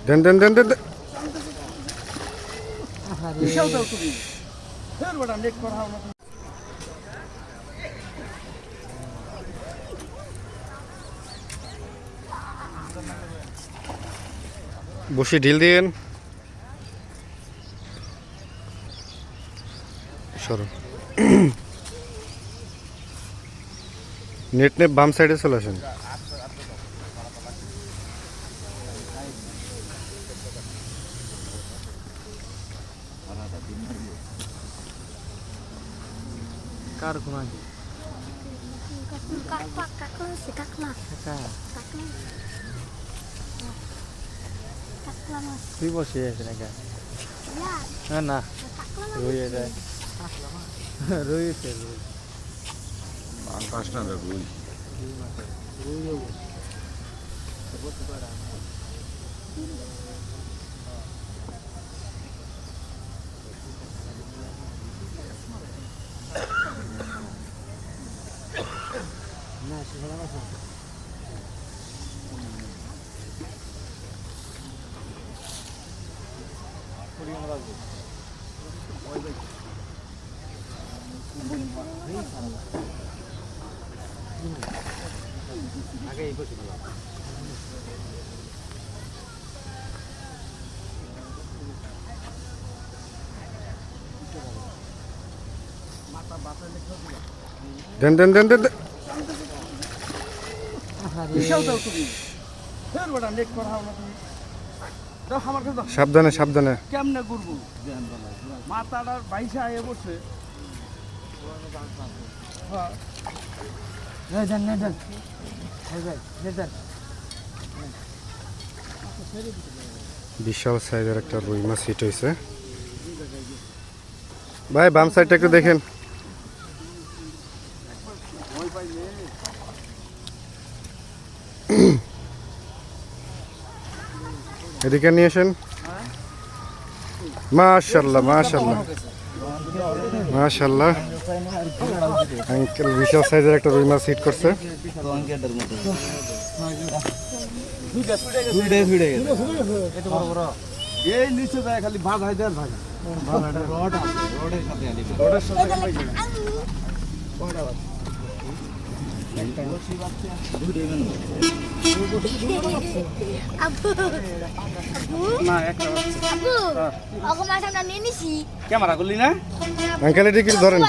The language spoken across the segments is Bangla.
দেন দেন দেন দেন দেন। বিশাল দাও তুমি ফের বড় নেট করাও না বসে ঢিল দিয়েন সরো নেট নেপ বাম সাইডে চলে আসেন কার কোন আছে তুই বসে আছে নাকি না না রয়ে যায় রয়েছে পাঁচটা রুই না সেটা না আগে এই করছি দেন দেন দেন দেন দেন। বিশাল দাও তুমি ফের বড় নেট করাও না তুমি দাও আমার কাছে দাও সাবধানে সাবধানে কেমনে করবো মাথাটার বাইশে আয়ে বসে বিশাল সাইজের একটা রুই মাছ হিট হয়েছে ভাই বাম সাইডটা একটু দেখেন এদিকে নিয়ে আসেন মাশাআল্লাহ মাশাআল্লাহ মাশাআল্লাহ আঙ্কেল বিশাল সাইজের একটা রুই মাছ হিট করছে এই নিচে যায় খালি ভাত হয় দেন ভাই রডের সাথে না একটা ক্যামেরা করলি না আঙ্কেল এটি কি ধরেন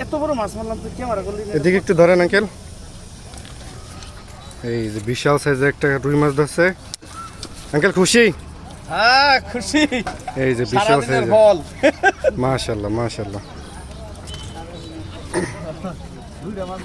এত বড় মাছ মারলাম তুই ক্যামেরা করলি না এদিকে একটু ধরেন আঙ্কেল এই যে বিশাল সাইজের একটা রুই মাছ ধরছে আঙ্কেল খুশি হ্যাঁ খুশি এই যে বিশাল সারাদিনের সাইজের ফল মাশাআল্লাহ মাশাআল্লাহ দুইটা মাছ